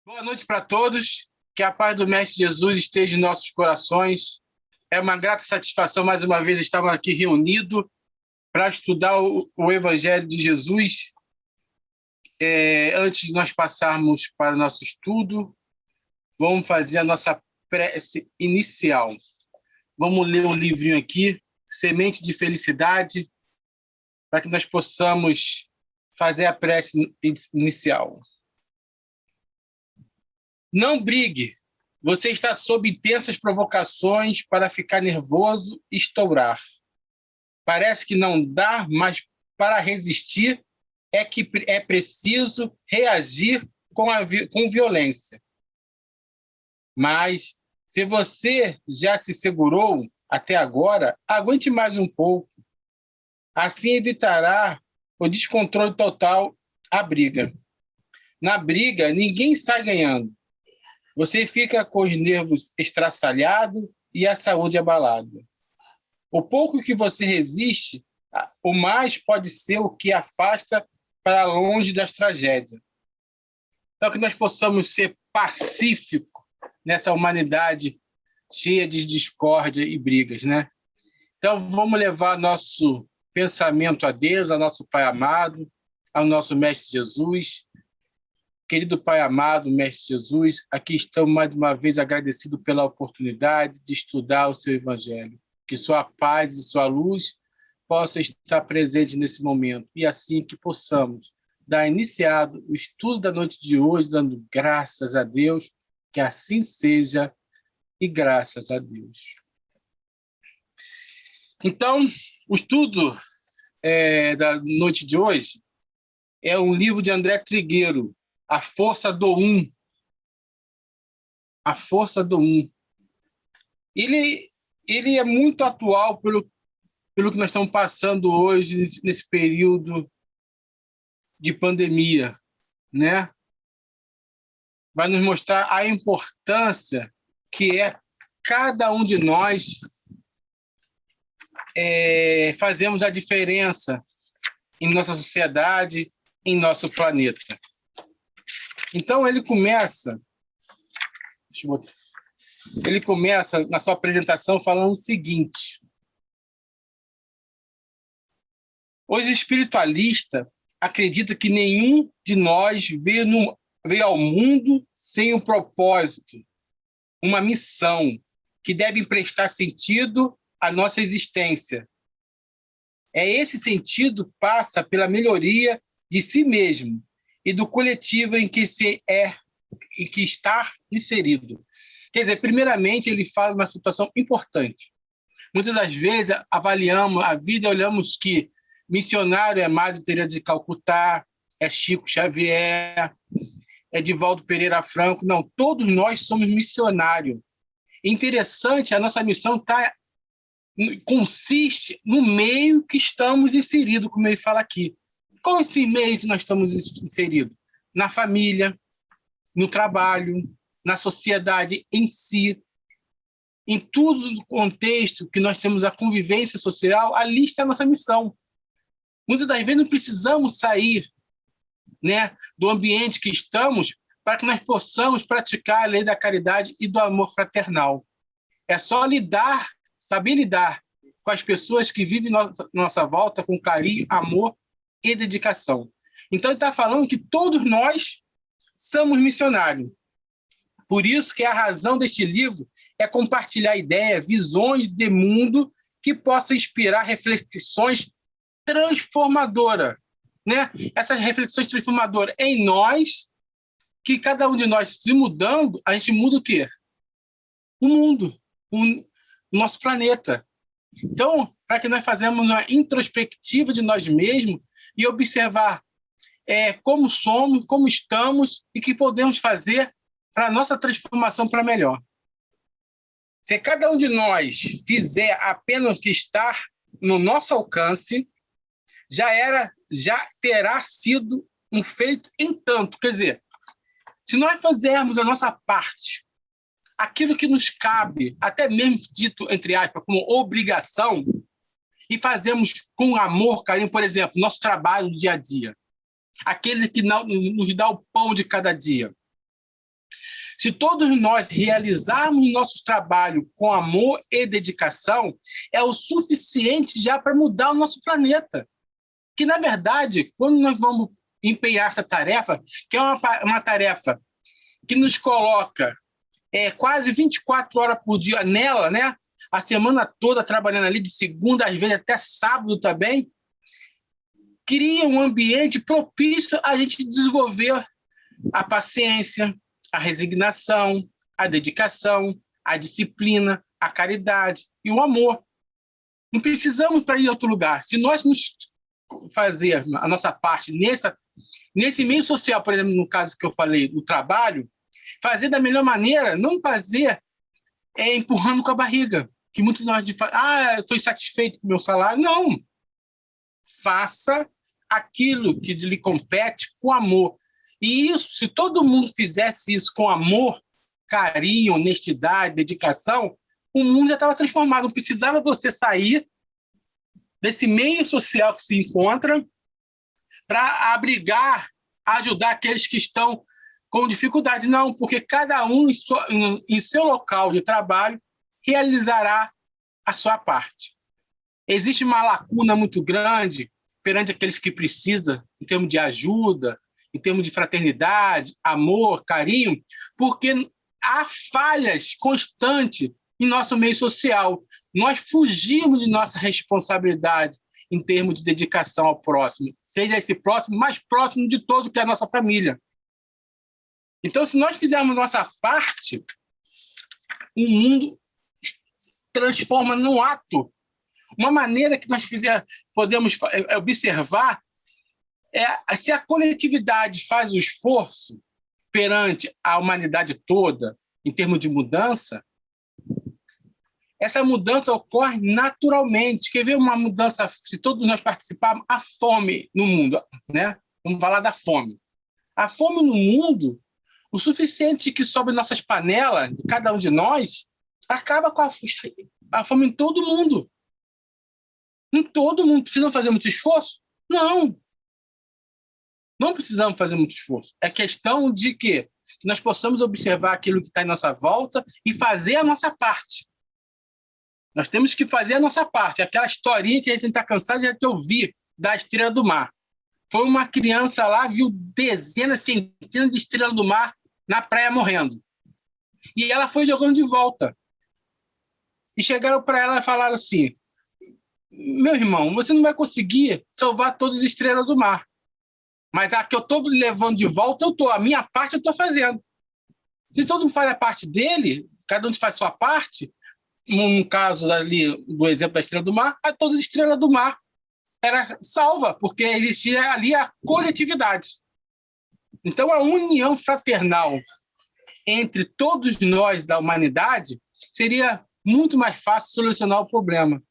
Boa noite para todos. Que a paz do Mestre Jesus esteja em nossos corações. É uma grata satisfação, mais uma vez, estarmos aqui reunidos para estudar o Evangelho de Jesus. Antes de nós passarmos para o nosso estudo, vamos fazer a nossa prece inicial. Vamos ler um livrinho aqui, Semente de Felicidade, para que nós possamos fazer a prece inicial. Não brigue. Você está sob intensas provocações para ficar nervoso e estourar. Parece que não dá, mas para resistir é que é preciso reagir com violência. Mas, se você já se segurou até agora, aguente mais um pouco. Assim evitará o descontrole total, a briga. Na briga, ninguém sai ganhando. Você fica com os nervos estraçalhados e a saúde abalada. O pouco que você resiste, o mais pode ser o que afasta para longe das tragédias. Então, que nós possamos ser pacíficos nessa humanidade cheia de discórdia e brigas, né? Então, vamos levar nosso pensamento a Deus, ao nosso Pai amado, ao nosso Mestre Jesus. Querido Pai amado, Mestre Jesus, aqui estamos mais uma vez agradecidos pela oportunidade de estudar o seu Evangelho. Que sua paz e sua luz possam estar presentes nesse momento e assim que possamos dar iniciado o estudo da noite de hoje, dando graças a Deus, que assim seja e graças a Deus. Então, o estudo da noite de hoje é um livro de André Trigueiro, A Força do Um. A Força do Um. Ele é muito atual pelo que nós estamos passando hoje, nesse período de pandemia, né? Vai nos mostrar a importância que é cada um de nós fazemos a diferença em nossa sociedade, em nosso planeta. Então, ele começa na sua apresentação falando o seguinte: os espiritualistas acreditam que nenhum de nós veio ao mundo sem um propósito, uma missão que deve prestar sentido à nossa existência. Esse sentido passa pela melhoria de si mesmo e do coletivo em que está inserido. Quer dizer, primeiramente, ele fala uma situação importante. Muitas das vezes avaliamos a vida e olhamos que missionário é Madre Teresa de Calcutá, é Chico Xavier, é Divaldo Pereira Franco. Não, todos nós somos missionários. Interessante, a nossa missão consiste no meio que estamos inseridos, como ele fala aqui. Qual é esse meio que nós estamos inseridos? Na família, no trabalho, na sociedade em si, em tudo o contexto que nós temos a convivência social, ali está a nossa missão. Muitas das vezes não precisamos sair, né, do ambiente que estamos para que nós possamos praticar a lei da caridade e do amor fraternal. É só saber lidar com as pessoas que vivem nossa volta com carinho, amor e dedicação. Então, ele está falando que todos nós somos missionários. Por isso que a razão deste livro é compartilhar ideias, visões de mundo que possam inspirar reflexões transformadoras, né? Essas reflexões transformadoras em nós, que cada um de nós se mudando, a gente muda o quê? O mundo, o nosso planeta. Então, para que nós façamos uma introspectiva de nós mesmos e observar como somos, como estamos e o que podemos fazer para a nossa transformação para melhor. Se cada um de nós fizer apenas o que está no nosso alcance, já terá sido um feito em tanto. Quer dizer, se nós fizermos a nossa parte, aquilo que nos cabe, até mesmo dito, entre aspas, como obrigação, e fazemos com amor, carinho, por exemplo, nosso trabalho do dia a dia, aquele que nos dá o pão de cada dia. Se todos nós realizarmos nosso trabalho com amor e dedicação, é o suficiente já para mudar o nosso planeta. Que, na verdade, quando nós vamos empenhar essa tarefa, que é uma tarefa que nos coloca quase 24 horas por dia nela, né? A semana toda trabalhando ali, de segunda, às vezes até sábado também, cria um ambiente propício a gente desenvolver a paciência, a resignação, a dedicação, a disciplina, a caridade e o amor. Não precisamos para ir a outro lugar. Se nós nos fazer a nossa parte nesse meio social, por exemplo, no caso que eu falei, do trabalho, fazer da melhor maneira, não fazer empurrando com a barriga, que muitos de nós falam, eu estou insatisfeito com o meu salário. Não. Faça aquilo que lhe compete com amor. E isso, se todo mundo fizesse isso com amor, carinho, honestidade, dedicação, o mundo já estava transformado. Não precisava você sair desse meio social que se encontra para abrigar, ajudar aqueles que estão com dificuldade. Não, porque cada um em seu local de trabalho realizará a sua parte. Existe uma lacuna muito grande perante aqueles que precisam, em termos de ajuda, em termos de fraternidade, amor, carinho, porque há falhas constantes em nosso meio social. Nós fugimos de nossa responsabilidade em termos de dedicação ao próximo, seja esse próximo mais próximo de todo, que é a nossa família. Então, se nós fizermos nossa parte, o mundo se transforma num ato. Uma maneira que nós podemos observar se a coletividade faz o esforço perante a humanidade toda, em termos de mudança, essa mudança ocorre naturalmente. Quer ver uma mudança, se todos nós participarmos, a fome no mundo, né? Vamos falar da fome. A fome no mundo, o suficiente que sobre nossas panelas, de cada um de nós, acaba com a fome em todo mundo. Em todo mundo. Precisam fazer muito esforço? Não. Não precisamos fazer muito esforço. É questão de que nós possamos observar aquilo que está em nossa volta e fazer a nossa parte. Nós temos que fazer a nossa parte. Aquela historinha que a gente está cansado de ouvir, da Estrela do Mar. Foi uma criança lá, viu dezenas, centenas de estrelas do mar na praia morrendo. E ela foi jogando de volta. E chegaram para ela e falaram assim: meu irmão, você não vai conseguir salvar todas as estrelas do mar. Mas a que eu estou levando de volta, a minha parte eu estou fazendo. Se todo mundo faz a parte dele, cada um faz a sua parte, no caso ali do exemplo da estrela do mar, todas as estrelas do mar era salva, porque existia ali a coletividade. Então, a união fraternal entre todos nós da humanidade seria muito mais fácil solucionar o problema.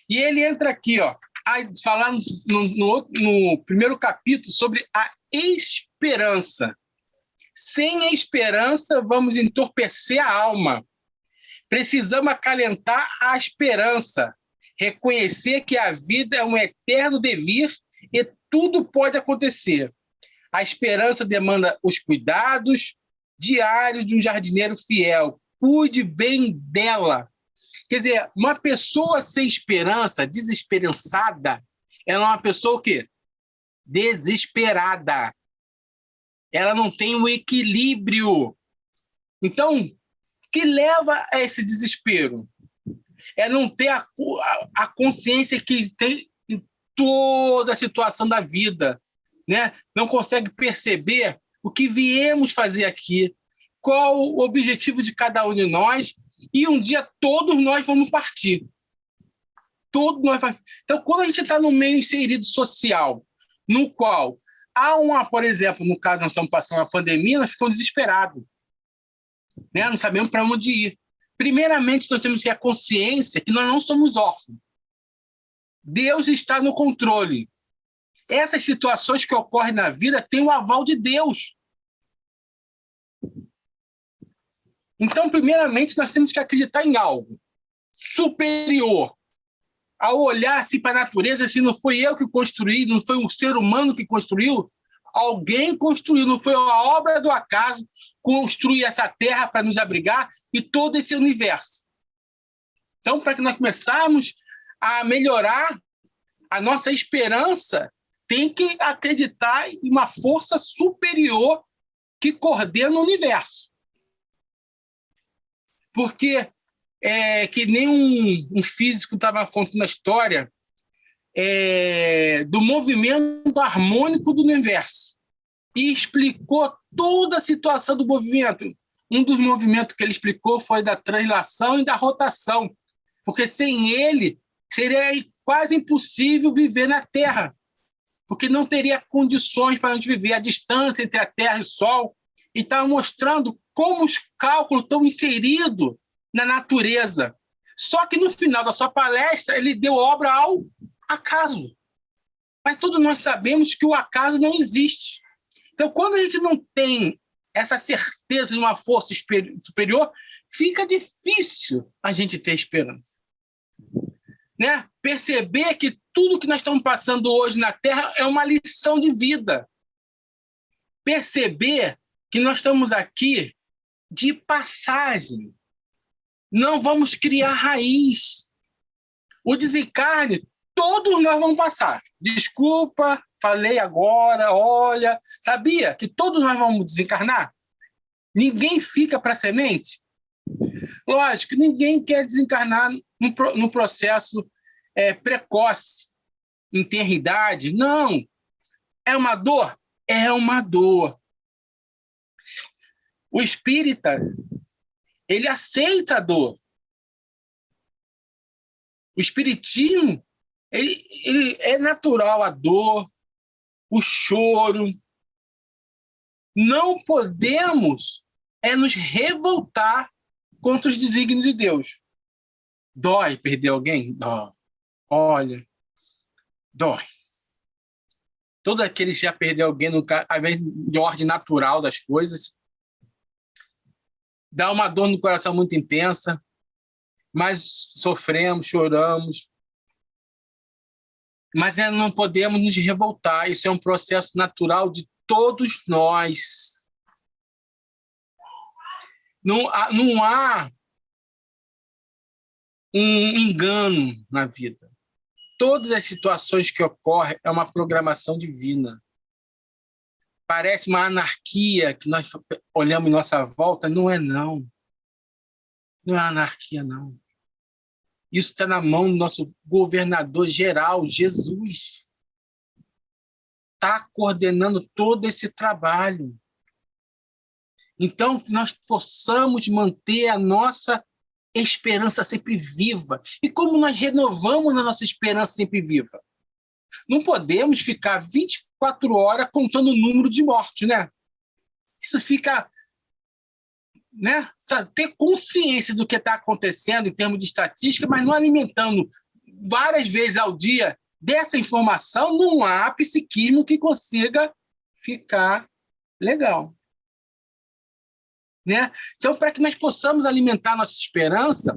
E ele entra aqui, falando no primeiro capítulo sobre a esperança. Sem a esperança, vamos entorpecer a alma. Precisamos acalentar a esperança, reconhecer que a vida é um eterno devir e tudo pode acontecer. A esperança demanda os cuidados diários de um jardineiro fiel. Cuide bem dela. Quer dizer, uma pessoa sem esperança, desesperançada, ela é uma pessoa o quê? Desesperada. Ela não tem um equilíbrio. Então, o que leva a esse desespero? É não ter a consciência que tem em toda a situação da vida, né? Não consegue perceber o que viemos fazer aqui, qual o objetivo de cada um de nós, e um dia todos nós vamos partir. Então, quando a gente está no meio inserido social, no qual há por exemplo, no caso nós estamos passando uma pandemia, nós ficamos desesperados, né? Não sabemos para onde ir. Primeiramente, nós temos que ter a consciência que nós não somos órfãos. Deus está no controle. Essas situações que ocorrem na vida têm o aval de Deus. Então, primeiramente, nós temos que acreditar em algo superior. Ao olhar assim para a natureza, se não foi eu que construí, não foi um ser humano que construiu, Alguém construiu, não foi a obra do acaso construir essa terra para nos abrigar e todo esse universo. Então, para que nós começarmos a melhorar a nossa esperança, tem que acreditar em uma força superior que coordena o universo. Porque, que nem um físico estava contando a história do movimento harmônico do universo e explicou toda a situação do movimento. Um dos movimentos que ele explicou foi da translação e da rotação, porque sem ele seria quase impossível viver na Terra, porque não teria condições para a gente viver a distância entre a Terra e o Sol. E estava mostrando como os cálculos estão inseridos na natureza. Só que no final da sua palestra, ele deu obra ao acaso. Mas todos nós sabemos que o acaso não existe. Então, quando a gente não tem essa certeza de uma força superior, fica difícil a gente ter esperança. Né? Perceber que tudo que nós estamos passando hoje na Terra é uma lição de vida. Perceber que nós estamos aqui de passagem. Não vamos criar raiz. O desencarne, todos nós vamos passar. Desculpa, falei agora, olha. Sabia que todos nós vamos desencarnar? Ninguém fica para semente? Lógico, ninguém quer desencarnar no processo precoce, em tenridade. Não. É uma dor? É uma dor. O espírita, ele aceita a dor. O espiritismo, ele é natural a dor, o choro. Não podemos nos revoltar contra os desígnios de Deus. Dói perder alguém? Dói. Olha, dói. Todo aquele que já perdeu alguém, ao invés de ordem natural das coisas, dá uma dor no coração muito intensa, mas sofremos, choramos. Mas não podemos nos revoltar. Isso é um processo natural de todos nós. Não há um engano na vida. Todas as situações que ocorrem é uma programação divina. Parece uma anarquia que nós olhamos em nossa volta. Não é, não. Não é anarquia, não. Isso está na mão do nosso governador geral, Jesus. Está coordenando todo esse trabalho. Então, que nós possamos manter a nossa esperança sempre viva. E como nós renovamos a nossa esperança sempre viva? Não podemos ficar 24 horas contando o número de mortes, né? Isso fica... Né? Ter consciência do que está acontecendo em termos de estatística, mas não alimentando várias vezes ao dia dessa informação, não há psiquismo que consiga ficar legal. Né? Então, para que nós possamos alimentar nossa esperança,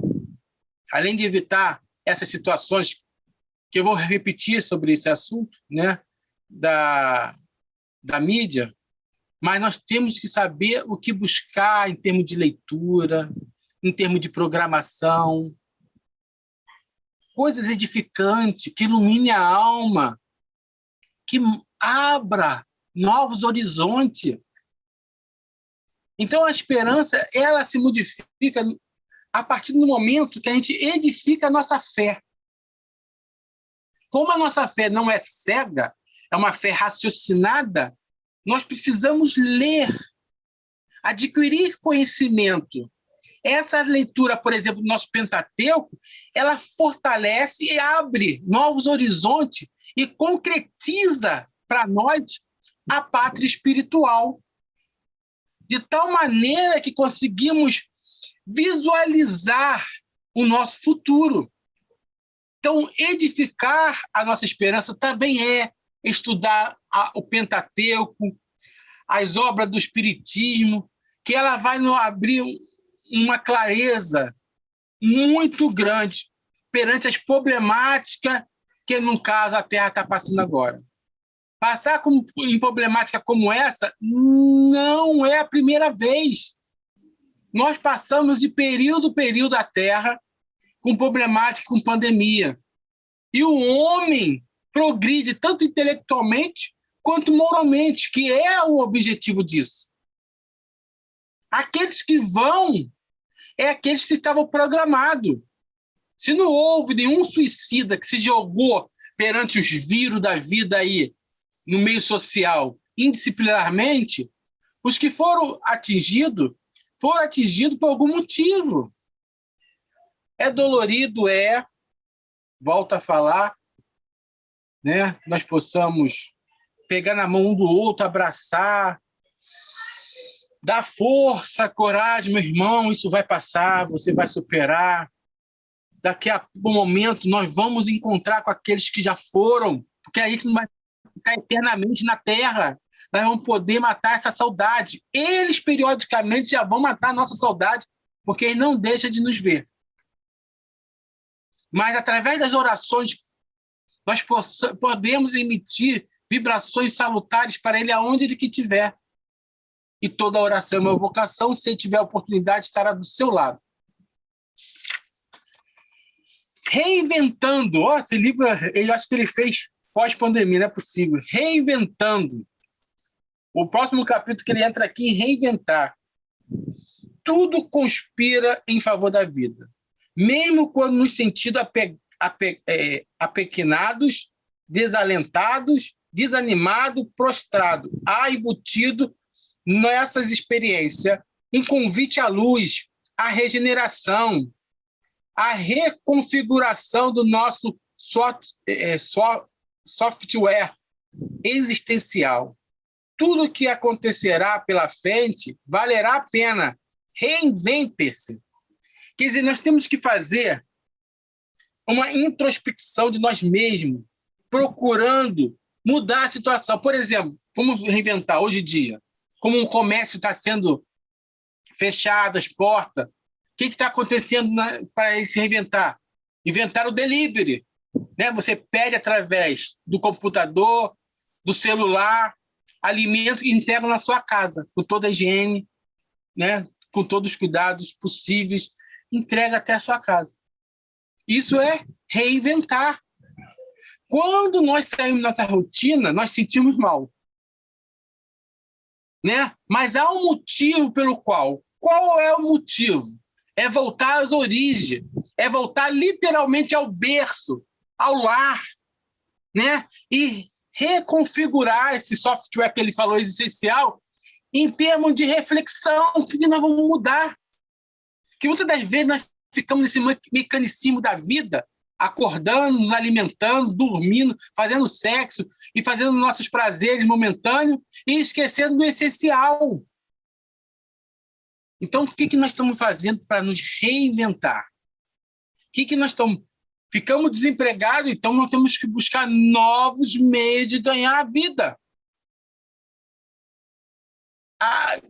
além de evitar essas situações, que eu vou repetir sobre esse assunto, né? da mídia, mas nós temos que saber o que buscar em termos de leitura, em termos de programação, coisas edificantes, que ilumine a alma, que abra novos horizontes. Então, a esperança, ela se modifica a partir do momento que a gente edifica a nossa fé. Como a nossa fé não é cega, é uma fé raciocinada, nós precisamos ler, adquirir conhecimento. Essa leitura, por exemplo, do nosso Pentateuco, ela fortalece e abre novos horizontes e concretiza para nós a pátria espiritual. De tal maneira que conseguimos visualizar o nosso futuro. Então, edificar a nossa esperança também é estudar o Pentateuco, as obras do Espiritismo, que ela vai nos abrir uma clareza muito grande perante as problemáticas que, no caso, a Terra está passando agora. Passar em problemática como essa não é a primeira vez. Nós passamos de período a Terra com problemática, com pandemia. E o homem progride tanto intelectualmente quanto moralmente, que é o objetivo disso. Aqueles que vão é aqueles que estavam programados. Se não houve nenhum suicida que se jogou perante os vírus da vida aí no meio social indisciplinarmente, os que foram atingidos por algum motivo. É dolorido, volto a falar, né? Que nós possamos pegar na mão um do outro, abraçar, dar força, coragem, meu irmão, isso vai passar, você vai superar. Daqui a um momento nós vamos encontrar com aqueles que já foram, porque a gente não vai ficar eternamente na Terra. Nós vamos poder matar essa saudade. Eles, periodicamente, já vão matar a nossa saudade, porque eles não deixam de nos ver. Mas, através das orações, nós podemos emitir vibrações salutares para ele aonde ele que estiver. E toda oração é uma vocação, se ele tiver a oportunidade, estará do seu lado. Reinventando. Esse livro, eu acho que ele fez pós-pandemia, não é possível. Reinventando. O próximo capítulo que ele entra aqui em reinventar. Tudo conspira em favor da vida. Mesmo quando nos sentimos apequenados, desalentados, desanimados, prostrados. Há embutido nessas experiências um convite à luz, à regeneração, à reconfiguração do nosso software existencial. Tudo que acontecerá pela frente valerá a pena. Reinvente-se. Quer dizer, nós temos que fazer uma introspecção de nós mesmos, procurando mudar a situação. Por exemplo, vamos reinventar hoje em dia, como um comércio está sendo fechado, as portas. O que está acontecendo para ele se reinventar? Inventar o delivery. Né? Você pede através do computador, do celular, alimento e entrega na sua casa, com toda a higiene, né? Com todos os cuidados possíveis, entrega até a sua casa. Isso é reinventar. Quando nós saímos da nossa rotina, nós sentimos mal. Né? Mas há um motivo pelo qual. Qual é o motivo? É voltar às origens, é voltar literalmente ao berço, ao lar, né? E reconfigurar esse software que ele falou existencial em termos de reflexão, o que nós vamos mudar. Que muitas das vezes nós ficamos nesse mecanicismo da vida, acordando, nos alimentando, dormindo, fazendo sexo e fazendo nossos prazeres momentâneos e esquecendo do essencial. Então, o que nós estamos fazendo para nos reinventar? O que nós estamos... Ficamos desempregados, então nós temos que buscar novos meios de ganhar a vida.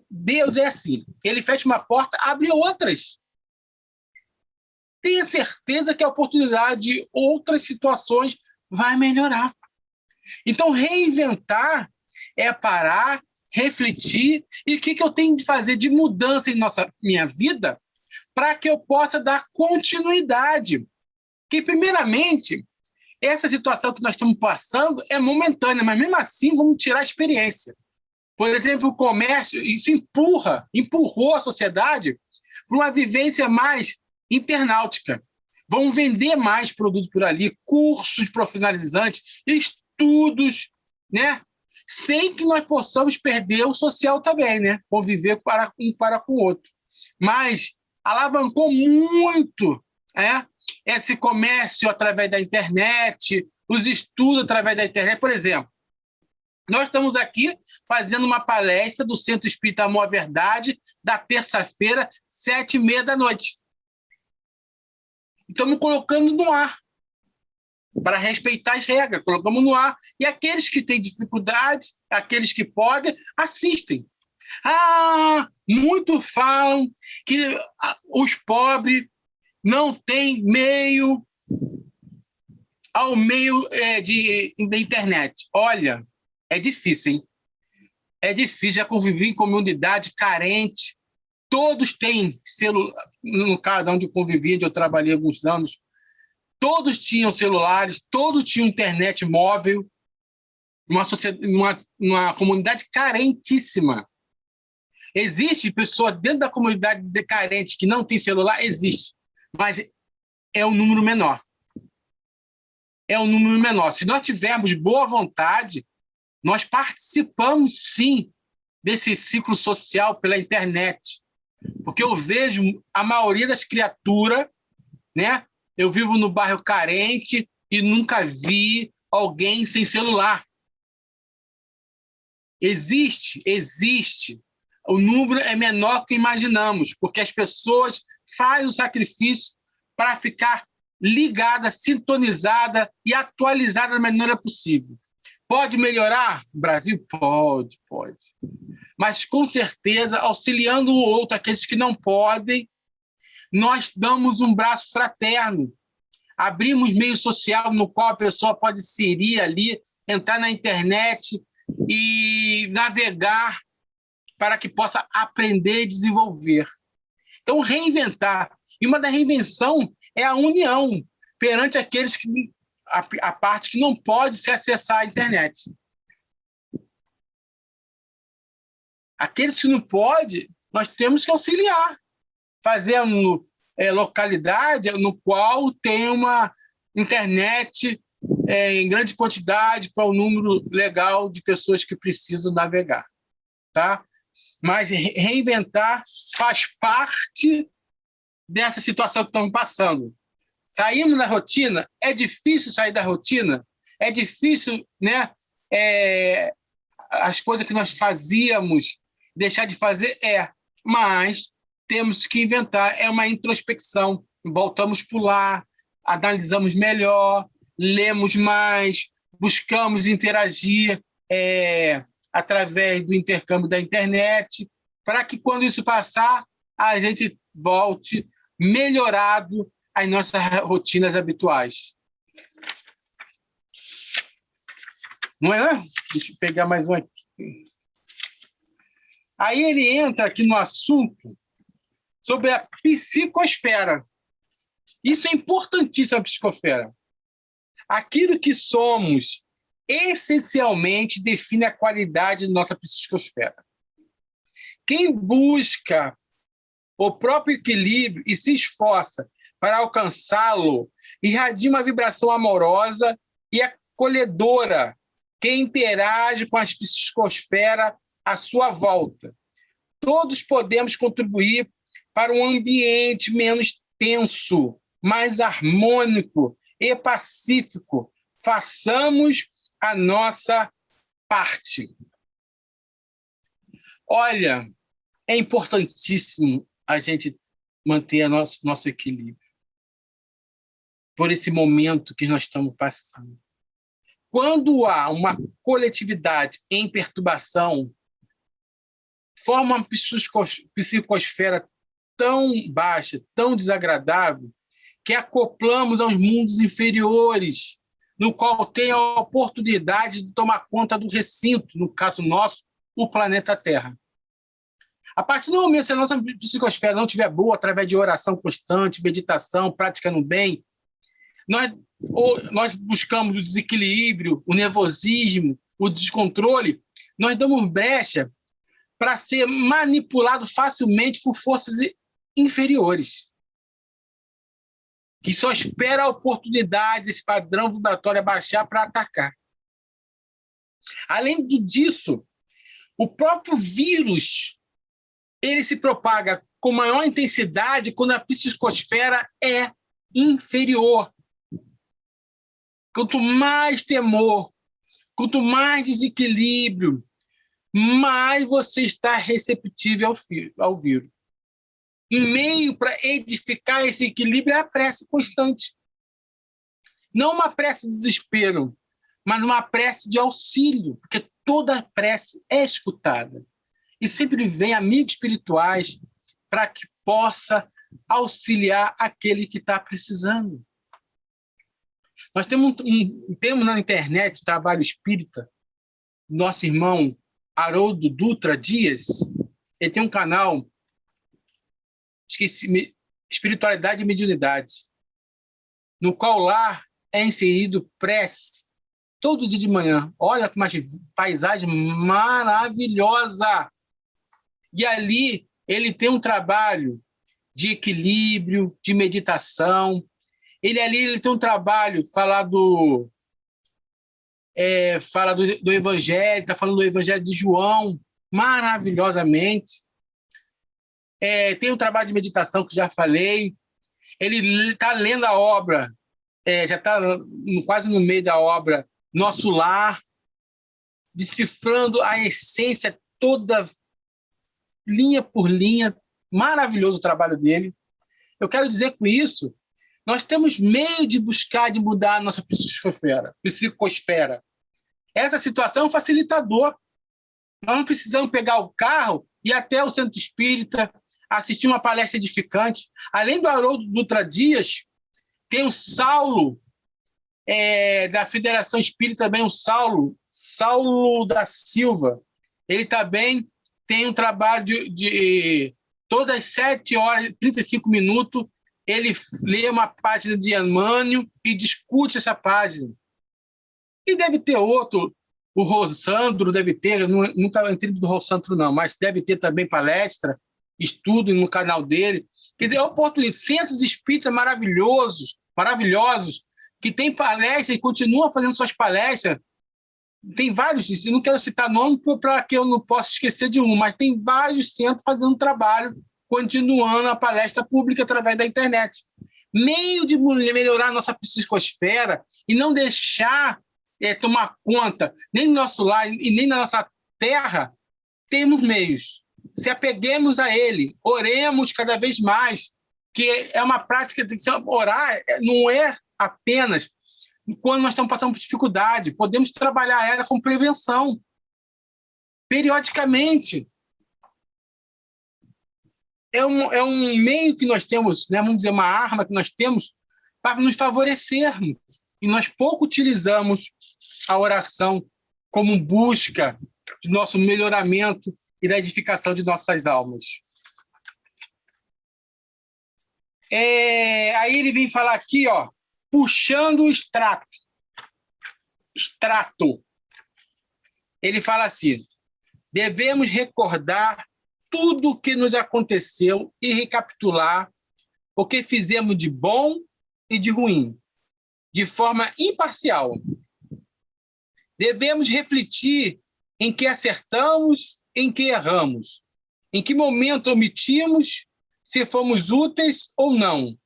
Deus é assim, ele fecha uma porta, abre outras. Tenha certeza que a oportunidade de outras situações vai melhorar. Então, reinventar é parar, refletir, e o que eu tenho de fazer de mudança em minha vida para que eu possa dar continuidade. Que, primeiramente, essa situação que nós estamos passando é momentânea, mas mesmo assim vamos tirar a experiência. Por exemplo, o comércio, isso empurrou a sociedade para uma vivência mais internautica. Vão vender mais produtos por ali, cursos profissionalizantes, estudos, né? Sem que nós possamos perder o social também, né? Conviver um para com o outro. Mas alavancou muito, esse comércio através da internet, os estudos através da internet. Por exemplo, nós estamos aqui fazendo uma palestra do Centro Espírita Amor à Verdade, da terça-feira, 19h30. Estamos colocando no ar, para respeitar as regras, colocamos no ar. E aqueles que têm dificuldades, aqueles que podem, assistem. Muitos falam que os pobres não têm meio ao meio da internet. Olha, É difícil, hein? É difícil, já convivi em comunidade carente. Todos têm celular. No caso onde eu convivi, onde eu trabalhei alguns anos, todos tinham celulares, todos tinham internet móvel, uma comunidade carentíssima. Existe pessoa dentro da comunidade de carente que não tem celular? Existe, mas é um número menor. É um número menor. Se nós tivermos boa vontade, nós participamos, sim, desse ciclo social pela internet. Porque eu vejo a maioria das criaturas, né? Eu vivo no bairro carente e nunca vi alguém sem celular. Existe. O número é menor do que imaginamos, porque as pessoas fazem o sacrifício para ficar ligada, sintonizada e atualizada da maneira possível. Pode melhorar? O Brasil pode. Mas, com certeza, auxiliando o outro, aqueles que não podem, nós damos um braço fraterno. Abrimos meio social no qual a pessoa pode inserir ali, entrar na internet e navegar para que possa aprender e desenvolver. Então, reinventar. E uma da reinvenção é a união perante aqueles que a parte que não pode se acessar a internet. Aqueles que não podem, nós temos que auxiliar, fazendo localidade no qual tem uma internet em grande quantidade para um número legal de pessoas que precisam navegar. Tá? Mas reinventar faz parte dessa situação que estamos passando. Saímos da rotina, é difícil sair da rotina, é difícil, né? As coisas que nós fazíamos, deixar de fazer, mas temos que inventar, é uma introspecção. Voltamos por lá, analisamos melhor, lemos mais, buscamos interagir através do intercâmbio da internet, para que, quando isso passar, a gente volte melhorado às nossas rotinas habituais. Não é? Deixa eu pegar mais um aqui. Aí ele entra aqui no assunto sobre a psicosfera. Isso é importantíssimo, a psicosfera. Aquilo que somos essencialmente define a qualidade da nossa psicosfera. Quem busca o próprio equilíbrio e se esforça para alcançá-lo, irradia uma vibração amorosa e acolhedora que interage com a psicosfera à sua volta. Todos podemos contribuir para um ambiente menos tenso, mais harmônico e pacífico. Façamos a nossa parte. Olha, é importantíssimo a gente manter nosso equilíbrio por esse momento que nós estamos passando. Quando há uma coletividade em perturbação, forma uma psicosfera tão baixa, tão desagradável, que acoplamos aos mundos inferiores, no qual tem a oportunidade de tomar conta do recinto, no caso nosso, o planeta Terra. A partir do momento que a nossa psicosfera não estiver boa, através de oração constante, meditação, prática no bem, nós buscamos o desequilíbrio, o nervosismo, o descontrole, nós damos brecha para ser manipulado facilmente por forças inferiores, que só espera a oportunidade, esse padrão vibratório baixar para atacar. Além disso, o próprio vírus ele se propaga com maior intensidade quando a psicosfera é inferior. Quanto mais temor, quanto mais desequilíbrio, mais você está receptível ao vírus. Um meio para edificar esse equilíbrio é a prece constante. Não uma prece de desespero, mas uma prece de auxílio, porque toda prece é escutada. E sempre vem amigos espirituais para que possa auxiliar aquele que está precisando. Nós temos na internet o trabalho espírita, nosso irmão Haroldo Dutra Dias. Ele tem um canal, esqueci, Espiritualidade e Mediunidade, no qual lá é inserido prece todo dia de manhã. Olha que paisagem maravilhosa! E ali ele tem um trabalho de equilíbrio, de meditação. Ele tem um trabalho, fala do Evangelho, está falando do Evangelho de João, maravilhosamente. Tem um trabalho de meditação que já falei. Ele está lendo a obra, já está quase no meio da obra Nosso Lar, decifrando a essência toda, linha por linha. Maravilhoso o trabalho dele. Eu quero dizer com isso, nós temos meio de buscar, de mudar a nossa psicosfera. Essa situação é um facilitador. Nós não precisamos pegar o carro e ir até o centro espírita, assistir uma palestra edificante. Além do Haroldo Dutra Dias, tem o Saulo, da Federação Espírita, também o Saulo da Silva. Ele também tem um trabalho de todas as 7 horas e 35 minutos, ele lê uma página de Emmanuel e discute essa página. E deve ter outro, o Rosandro deve ter, nunca entrei do Rosandro não, mas deve ter também palestra, estudo no canal dele. Quer dizer, é oportunidade. Centros espíritas maravilhosos, que tem palestra e continuam fazendo suas palestras. Tem vários, eu não quero citar nome para que eu não possa esquecer de um, mas tem vários centros fazendo trabalho, continuando a palestra pública através da internet. Meio de melhorar a nossa psicosfera e não deixar tomar conta nem do nosso lar e nem da nossa terra, temos meios. Se apeguemos a ele, oremos cada vez mais, que é uma prática de orar, não é apenas quando nós estamos passando por dificuldade, podemos trabalhar ela com prevenção, periodicamente. É um meio que nós temos, né, vamos dizer, uma arma que nós temos para nos favorecermos. E nós pouco utilizamos a oração como busca de nosso melhoramento e da edificação de nossas almas. Aí ele vem falar aqui, puxando o extrato. Ele fala assim: devemos recordar tudo o que nos aconteceu e recapitular o que fizemos de bom e de ruim, de forma imparcial. Devemos refletir em que acertamos, em que erramos, em que momento omitimos, se fomos úteis ou não.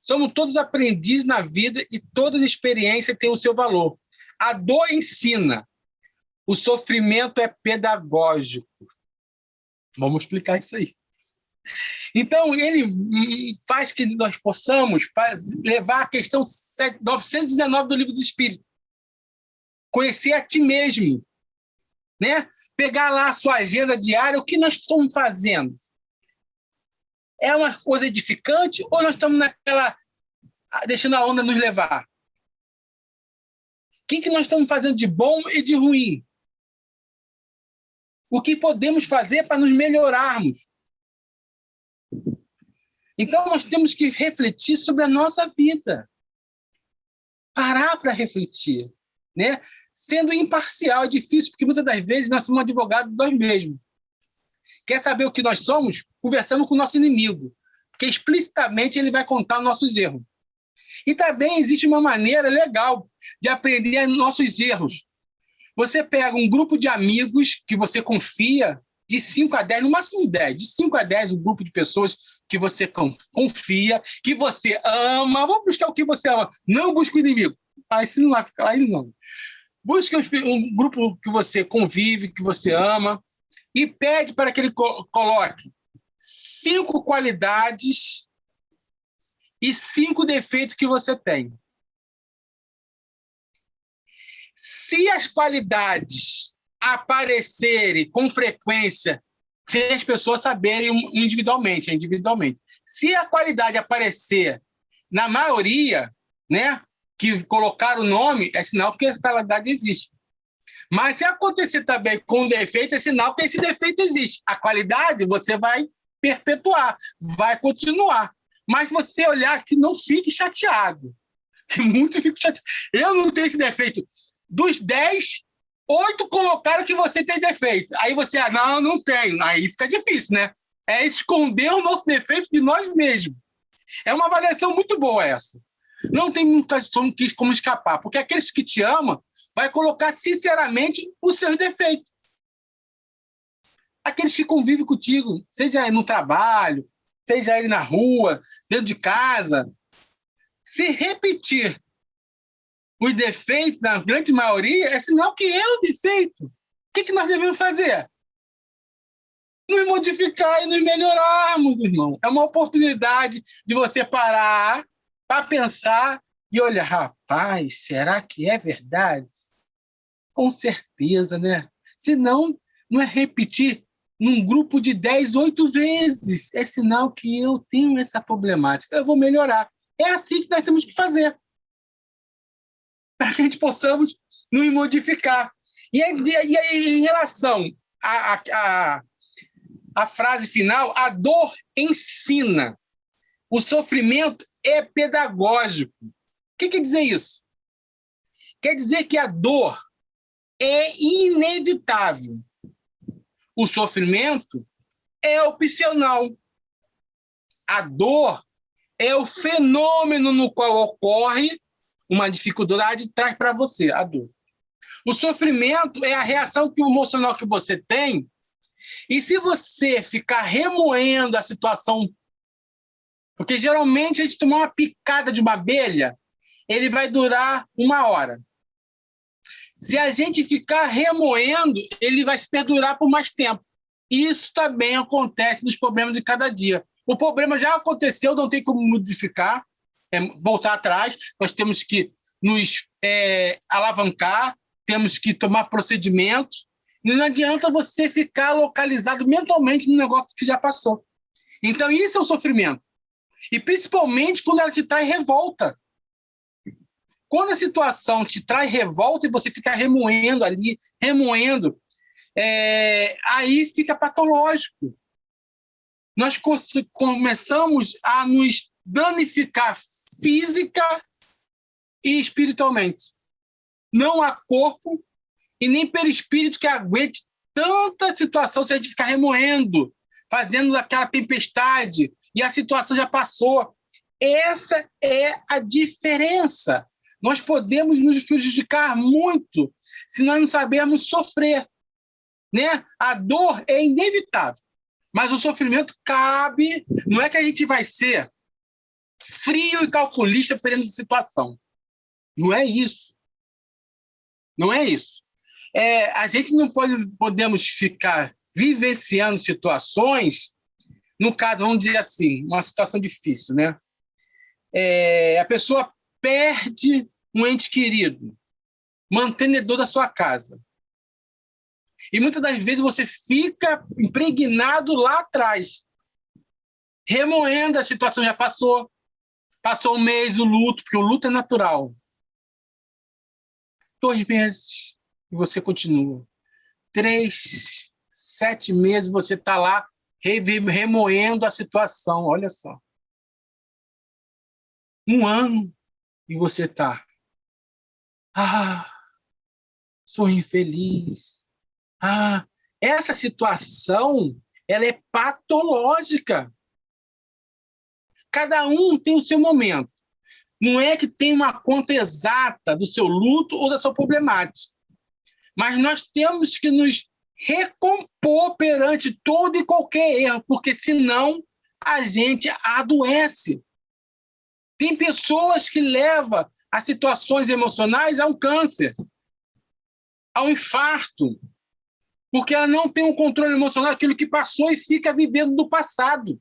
Somos todos aprendizes na vida e toda experiência tem o seu valor. A dor ensina, o sofrimento é pedagógico. Vamos explicar isso aí. Então, ele faz que nós possamos levar a questão 919 do Livro dos Espíritos. Conhecer a ti mesmo, né? Pegar lá a sua agenda diária, o que nós estamos fazendo? É uma coisa edificante ou nós estamos deixando a onda nos levar? O que nós estamos fazendo de bom e de ruim? O que podemos fazer para nos melhorarmos? Então, nós temos que refletir sobre a nossa vida. Parar para refletir, né? Sendo imparcial, é difícil, porque muitas das vezes nós somos advogados de nós mesmos. Quer saber o que nós somos? Conversamos com o nosso inimigo, porque explicitamente ele vai contar nossos erros. E também existe uma maneira legal de aprender nossos erros. Você pega um grupo de amigos que você confia, de 5 a 10, no máximo 10, de 5 a 10, um grupo de pessoas que você confia, que você ama. Vamos buscar o que você ama. Não busca o inimigo. Aí se não vai ficar aí, não. Busca um grupo que você convive, que você ama, e pede para que ele coloque 5 qualidades e 5 defeitos que você tem. Se as qualidades aparecerem com frequência, sem as pessoas saberem individualmente. Se a qualidade aparecer na maioria, né, que colocar o nome, é sinal que a qualidade existe. Mas se acontecer também com um defeito, é sinal que esse defeito existe. A qualidade você vai perpetuar, vai continuar. Mas você olhar que não fique chateado. Que muito fico chateado. Eu não tenho esse defeito. Dos 10, 8 colocaram que você tem defeito. Aí você, não tenho. Aí fica difícil, né? É esconder o nosso defeito de nós mesmos. É uma avaliação muito boa essa. Não tem muita como escapar, porque aqueles que te amam vai colocar sinceramente os seus defeitos. Aqueles que convivem contigo, seja no trabalho, seja ele na rua, dentro de casa, se repetir os defeitos, na grande maioria, é sinal que é o defeito. O que nós devemos fazer? Nos modificar e nos melhorarmos, irmão. É uma oportunidade de você parar para pensar e olhar, rapaz, será que é verdade? Com certeza, né? Senão, não é repetir num grupo de 10, 8 vezes. É sinal que eu tenho essa problemática. Eu vou melhorar. É assim que nós temos que fazer. Para que a gente possamos nos modificar. E em relação à frase final, a dor ensina. O sofrimento é pedagógico. O que quer dizer isso? Quer dizer que a dor é inevitável. O sofrimento é opcional. A dor é o fenômeno no qual ocorre uma dificuldade, traz para você a dor. O sofrimento é a reação emocional que você tem, e se você ficar remoendo a situação, porque geralmente a gente tomar uma picada de uma abelha, ele vai durar 1 hora. Se a gente ficar remoendo, ele vai se perdurar por mais tempo. Isso também acontece nos problemas de cada dia. O problema já aconteceu, não tem como modificar, voltar atrás. Nós temos que nos alavancar, temos que tomar procedimentos. E não adianta você ficar localizado mentalmente no negócio que já passou. Então, isso é o sofrimento. E principalmente quando ela te traz revolta. Quando a situação te traz revolta e você fica remoendo ali, aí fica patológico. Nós começamos a nos danificar física e espiritualmente. Não há corpo e nem perispírito que aguente tanta situação se a gente ficar remoendo, fazendo aquela tempestade, e a situação já passou. Essa é a diferença. Nós podemos nos prejudicar muito se nós não sabermos sofrer, né? A dor é inevitável, mas o sofrimento cabe. Não é que a gente vai ser frio e calculista perante a situação. Não é isso. Não é isso. A gente não podemos ficar vivenciando situações, no caso, vamos dizer assim, uma situação difícil, né? A pessoa perde um ente querido, mantenedor da sua casa. E muitas das vezes você fica impregnado lá atrás, remoendo a situação, já passou 1 mês o luto, porque o luto é natural. 2 meses e você continua. 3, 7 meses você está lá remoendo a situação, olha só. 1 ano e você está. Sou infeliz. Essa situação, ela é patológica. Cada um tem o seu momento. Não é que tem uma conta exata do seu luto ou da sua problemática. Mas nós temos que nos recompor perante todo e qualquer erro, porque senão a gente adoece. Tem pessoas que levam a situações emocionais a um câncer, a um infarto, porque ela não tem um controle emocional daquilo que passou e fica vivendo do passado.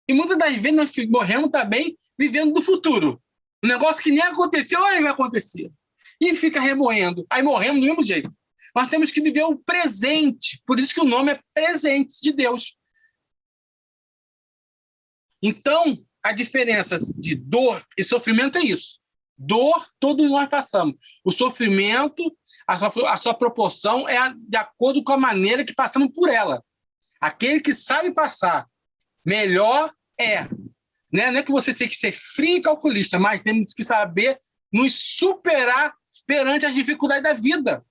E muitas das vezes nós morremos também vivendo do futuro. Um negócio que nem aconteceu, nem vai acontecer. E fica remoendo. Aí morremos do mesmo jeito. Nós temos que viver o presente. Por isso que o nome é presente de Deus. Então, a diferença de dor e sofrimento é isso. Dor, todos nós passamos. O sofrimento, a sua proporção é de acordo com a maneira que passamos por ela. Aquele que sabe passar melhor é. Né? Não é que você tem que ser frio e calculista, mas temos que saber nos superar perante as dificuldades da vida.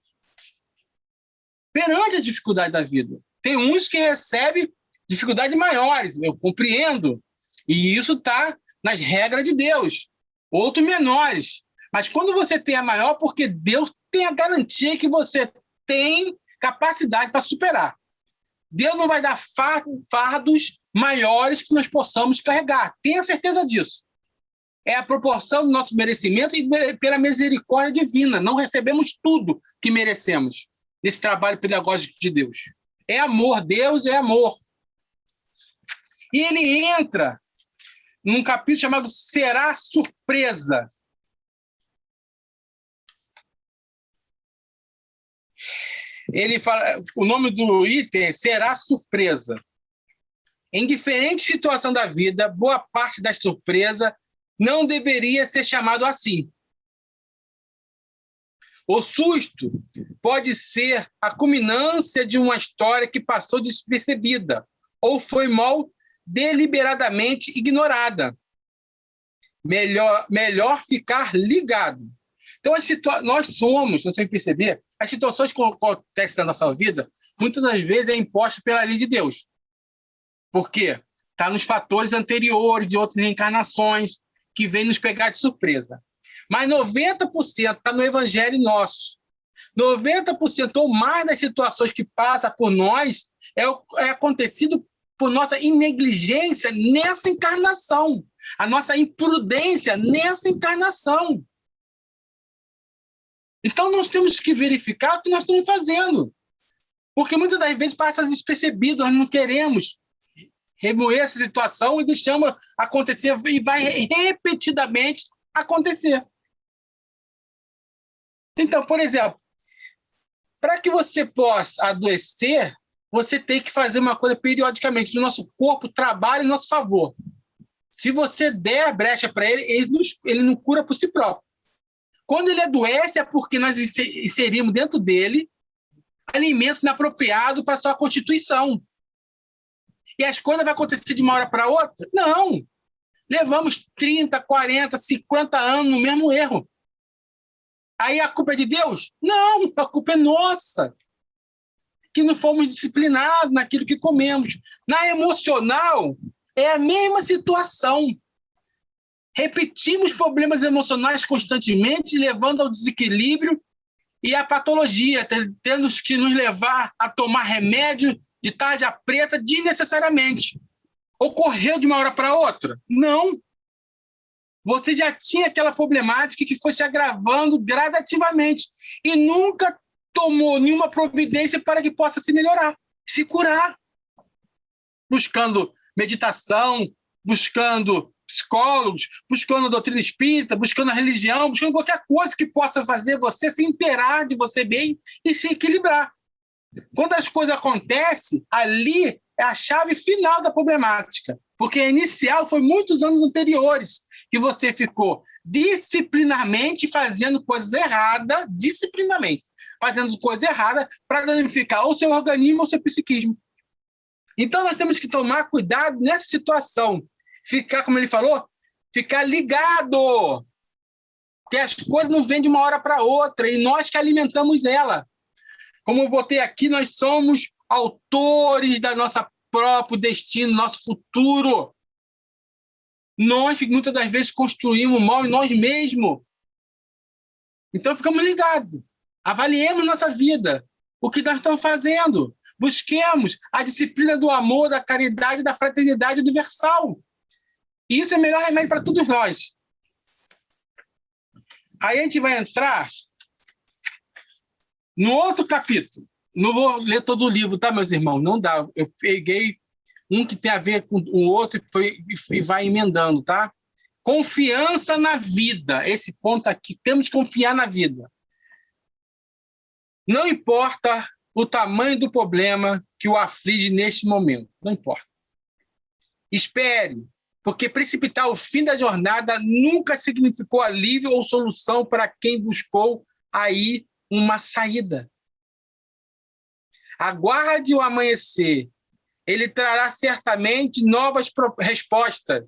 Perante as dificuldades da vida. Tem uns que recebem dificuldades maiores, eu compreendo. E isso está nas regras de Deus. Outros menores. Mas quando você tem a maior, porque Deus tem a garantia que você tem capacidade para superar. Deus não vai dar fardos maiores que nós possamos carregar. Tenha certeza disso. É a proporção do nosso merecimento e pela misericórdia divina. Não recebemos tudo que merecemos nesse trabalho pedagógico de Deus. É amor. Deus é amor. E ele entra num capítulo chamado Será Surpresa. Ele fala, o nome do item é Será Surpresa. Em diferente situação da vida, boa parte da surpresa não deveria ser chamado assim. O susto pode ser a culminância de uma história que passou despercebida ou foi mal deliberadamente ignorada. Melhor ficar ligado. Então, nós somos, não sei perceber, as situações que acontecem na nossa vida, muitas das vezes é imposta pela lei de Deus. Por quê? Está nos fatores anteriores de outras reencarnações que vêm nos pegar de surpresa. Mas 90% está no evangelho nosso. 90% ou mais das situações que passam por nós é acontecido por nossa negligência nessa encarnação. A nossa imprudência nessa encarnação. Então, nós temos que verificar o que nós estamos fazendo. Porque muitas das vezes passa despercebido, nós não queremos remoer essa situação e deixamos acontecer, e vai repetidamente acontecer. Então, por exemplo, para que você possa adoecer, você tem que fazer uma coisa periodicamente. O nosso corpo trabalha em nosso favor. Se você der brecha para ele, ele não cura por si próprio. Quando ele adoece, é porque nós inserimos dentro dele alimento inapropriado para a sua constituição. E as coisas vão acontecer de uma hora para outra? Não. Levamos 30, 40, 50 anos no mesmo erro. Aí a culpa é de Deus? Não, a culpa é nossa. Que não fomos disciplinados naquilo que comemos. Na emocional, é a mesma situação. Repetimos problemas emocionais constantemente, levando ao desequilíbrio e à patologia, tendo que nos levar a tomar remédio de tarja preta desnecessariamente. Ocorreu de uma hora para outra? Não. Você já tinha aquela problemática que foi se agravando gradativamente e nunca tomou nenhuma providência para que possa se melhorar, se curar. Buscando meditação, buscando psicólogos, buscando a doutrina espírita, buscando a religião, buscando qualquer coisa que possa fazer você se inteirar de você bem e se equilibrar. Quando as coisas acontecem, ali é a chave final da problemática, porque a inicial foi muitos anos anteriores que você ficou disciplinarmente fazendo coisas erradas, para danificar ou seu organismo ou seu psiquismo. Então nós temos que tomar cuidado nessa situação. Ficar, como ele falou, ficar ligado. Porque as coisas não vêm de uma hora para outra e nós que alimentamos ela. Como eu botei aqui, nós somos autores da nossa próprio destino, nosso futuro. Nós, muitas das vezes, construímos mal em nós mesmos. Então, ficamos ligados. Avaliemos nossa vida, o que nós estamos fazendo. Busquemos a disciplina do amor, da caridade, da fraternidade universal. E isso é o melhor remédio para todos nós. Aí a gente vai entrar no outro capítulo. Não vou ler todo o livro, tá, meus irmãos? Não dá. Eu peguei um que tem a ver com o outro e vai emendando, tá? Confiança na vida. Esse ponto aqui, temos que confiar na vida. Não importa o tamanho do problema que o aflige neste momento. Não importa. Espere. Porque precipitar o fim da jornada nunca significou alívio ou solução para quem buscou aí uma saída. Aguarde o amanhecer. Ele trará certamente novas respostas,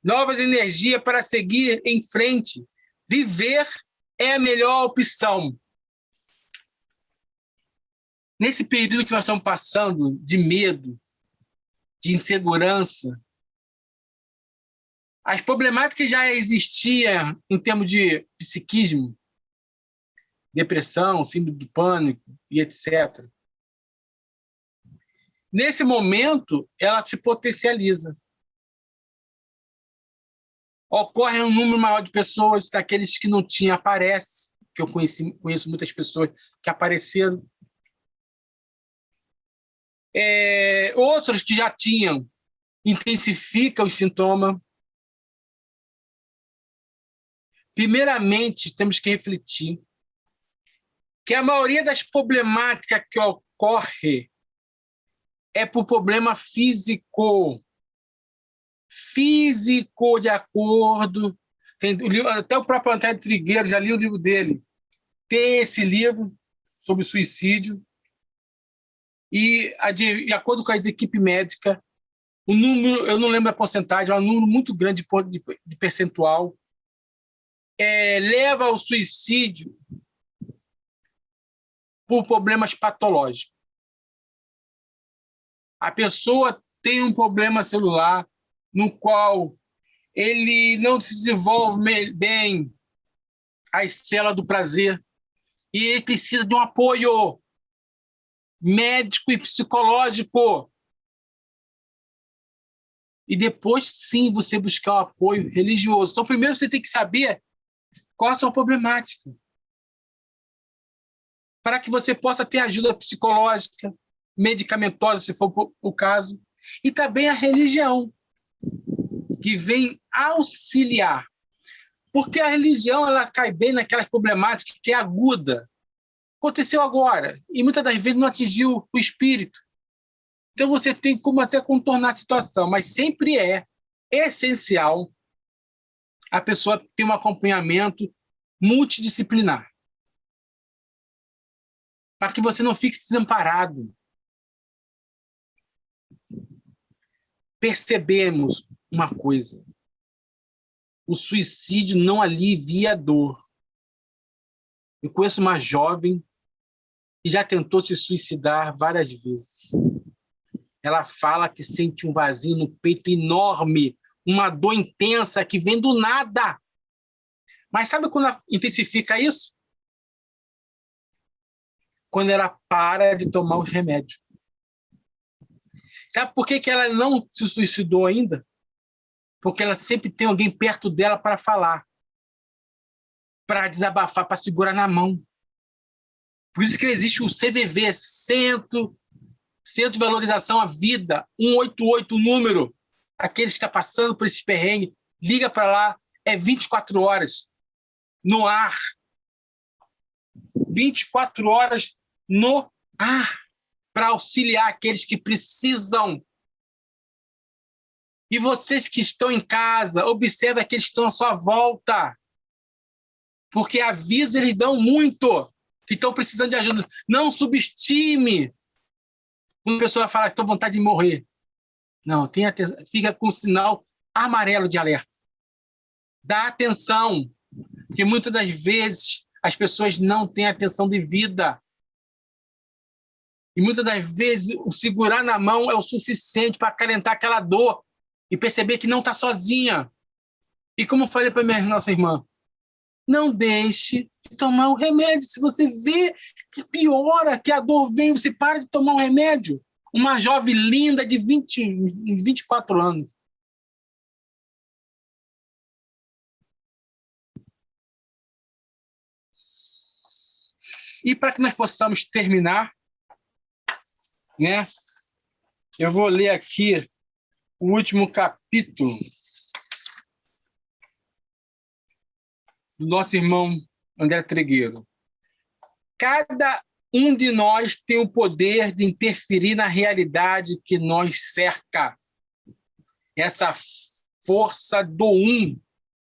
novas energias para seguir em frente. Viver é a melhor opção. Nesse período que nós estamos passando de medo, de insegurança, as problemáticas já existiam em termos de psiquismo, depressão, síndrome do pânico e etc. Nesse momento, ela se potencializa. Ocorre um número maior de pessoas, daqueles que não tinham, aparece, que eu conheço muitas pessoas que apareceram. Outros que já tinham, intensifica os sintomas. Primeiramente, temos que refletir que a maioria das problemáticas que ocorre é por problema físico. Físico, de acordo. Até o próprio André Trigueiro, já li o livro dele. Tem esse livro sobre suicídio. E, de acordo com as equipes médicas, o número, eu não lembro a porcentagem, é um número muito grande de percentual, leva ao suicídio por problemas patológicos. A pessoa tem um problema celular no qual ele não se desenvolve bem as células do prazer e ele precisa de um apoio médico e psicológico. E depois, sim, você buscar o apoio religioso. Então, primeiro você tem que saber qual é a sua problemática, para que você possa ter ajuda psicológica, medicamentosa, se for o caso, e também a religião, que vem auxiliar. Porque a religião ela cai bem naquelas problemáticas que é aguda. Aconteceu agora, e muitas das vezes não atingiu o espírito. Então você tem como até contornar a situação, mas sempre é essencial a pessoa ter um acompanhamento multidisciplinar, para que você não fique desamparado. Percebemos uma coisa: o suicídio não alivia a dor. Eu conheço uma jovem que já tentou se suicidar várias vezes. Ela fala que sente um vazio no peito enorme, uma dor intensa que vem do nada. Mas sabe quando intensifica isso? Quando ela para de tomar os remédios. Sabe por que ela não se suicidou ainda? Porque ela sempre tem alguém perto dela para falar, para desabafar, para segurar na mão. Por isso que existe o CVV, Centro de Valorização à Vida, 188, o número. Aquele que está passando por esse perrengue, liga para lá, é 24 horas no ar. 24 horas no ar, para auxiliar aqueles que precisam. E vocês que estão em casa, observe aqueles que estão à sua volta. Porque avisos eles dão muito, que estão precisando de ajuda. Não subestime. Uma pessoa fala, estou com vontade de morrer. Não, tenha atenção, fica com o sinal amarelo de alerta. Dá atenção, porque muitas das vezes as pessoas não têm atenção devida. E muitas das vezes o segurar na mão é o suficiente para acalentar aquela dor e perceber que não está sozinha. E como eu falei para nossa irmã, não deixe de tomar o remédio. Se você vê que piora, que a dor vem, você para de tomar o remédio. Uma jovem linda de 24 anos. E para que nós possamos terminar, né, eu vou ler aqui o último capítulo do nosso irmão André Trigueiro. Cada um de nós tem o poder de interferir na realidade que nos cerca. Essa força do um.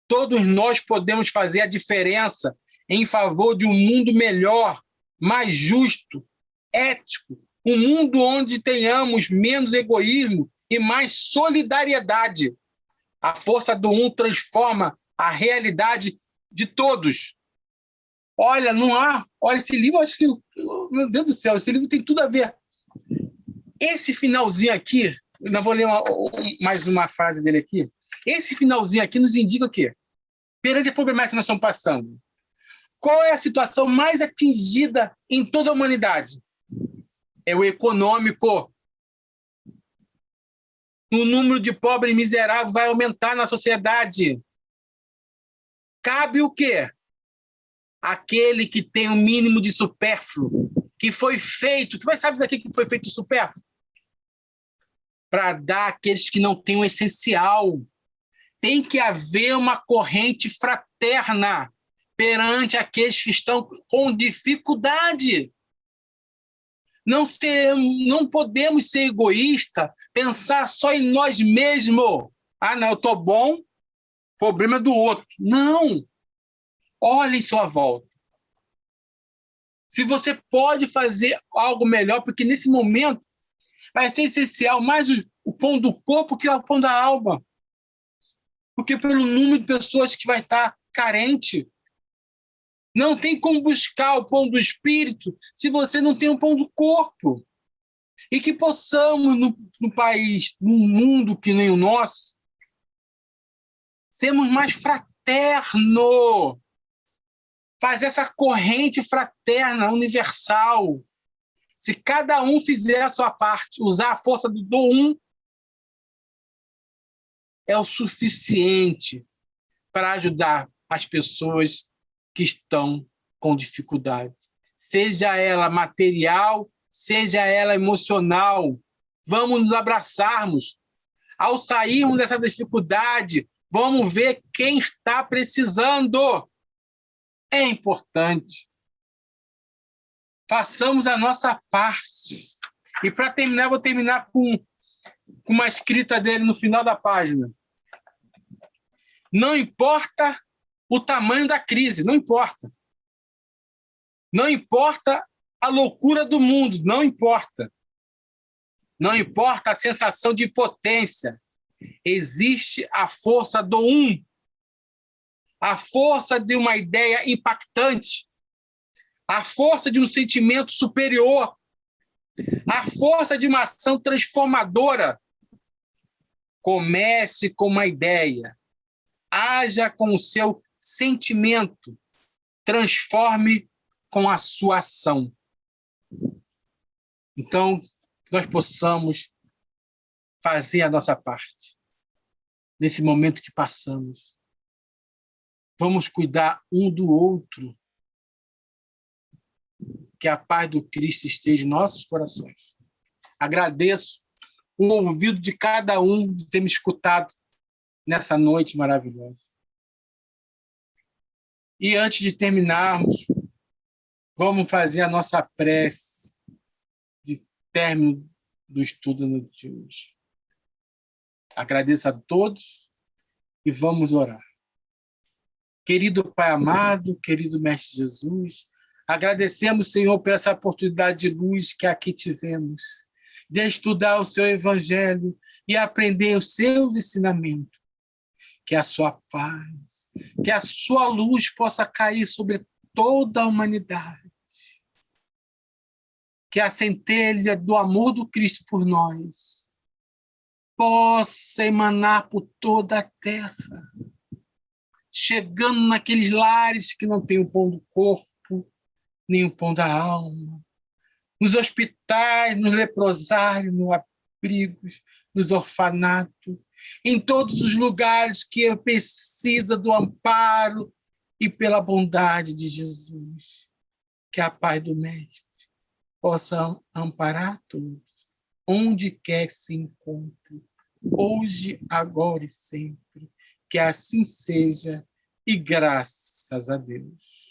Todos nós podemos fazer a diferença em favor de um mundo melhor, mais justo, ético, um mundo onde tenhamos menos egoísmo e mais solidariedade. A força do um transforma a realidade de todos. Olha, não há... Olha, esse livro, acho que... Meu Deus do céu, esse livro tem tudo a ver. Esse finalzinho aqui, eu vou ler mais uma frase dele aqui. Esse finalzinho aqui nos indica o quê? Perante a problemática que nós estamos passando. Qual é a situação mais atingida em toda a humanidade? É o econômico. O número de pobres e miseráveis vai aumentar na sociedade. Cabe o quê? Aquele que tem o mínimo de supérfluo, que foi feito... Que vai saber daqui que foi feito o supérfluo? Para dar àqueles que não têm o essencial. Tem que haver uma corrente fraterna perante aqueles que estão com dificuldade. Não podemos ser egoístas, pensar só em nós mesmos. Ah, não, eu estou bom, problema do outro. Não. Olhe em sua volta. Se você pode fazer algo melhor, porque nesse momento vai ser essencial mais o pão do corpo que o pão da alma. Porque pelo número de pessoas que vai estar carente, não tem como buscar o pão do espírito se você não tem o pão do corpo. E que possamos, no país, num mundo que nem o nosso, sermos mais fraternos, fazer essa corrente fraterna, universal. Se cada um fizer a sua parte, usar a força do um, é o suficiente para ajudar as pessoas que estão com dificuldade. Seja ela material, seja ela emocional. Vamos nos abraçarmos. Ao sairmos dessa dificuldade, vamos ver quem está precisando. É importante. Façamos a nossa parte. E para terminar, vou terminar com uma escrita dele no final da página. Não importa o tamanho da crise, não importa. Não importa a loucura do mundo, não importa. Não importa a sensação de impotência. Existe a força do um. A força de uma ideia impactante. A força de um sentimento superior. A força de uma ação transformadora. Comece com uma ideia. Haja com o seu sentimento. Transforme com a sua ação. Então, nós possamos fazer a nossa parte nesse momento que passamos. Vamos cuidar um do outro. Que a paz do Cristo esteja em nossos corações. Agradeço o ouvido de cada um de ter me escutado nessa noite maravilhosa. E antes de terminarmos, vamos fazer a nossa prece de término do estudo de hoje. Agradeço a todos e vamos orar. Querido Pai amado, querido Mestre Jesus, agradecemos, Senhor, por essa oportunidade de luz que aqui tivemos, de estudar o seu Evangelho e aprender os seus ensinamentos. Que a sua paz, que a sua luz possa cair sobre toda a humanidade. Que a centelha do amor do Cristo por nós possa emanar por toda a terra, chegando naqueles lares que não têm o pão do corpo, nem o pão da alma, nos hospitais, nos leprosários, nos abrigos, nos orfanatos, em todos os lugares que precisa do amparo e pela bondade de Jesus. Que a paz do Mestre possa amparar todos, onde quer que se encontre, hoje, agora e sempre. Que assim seja, e graças a Deus.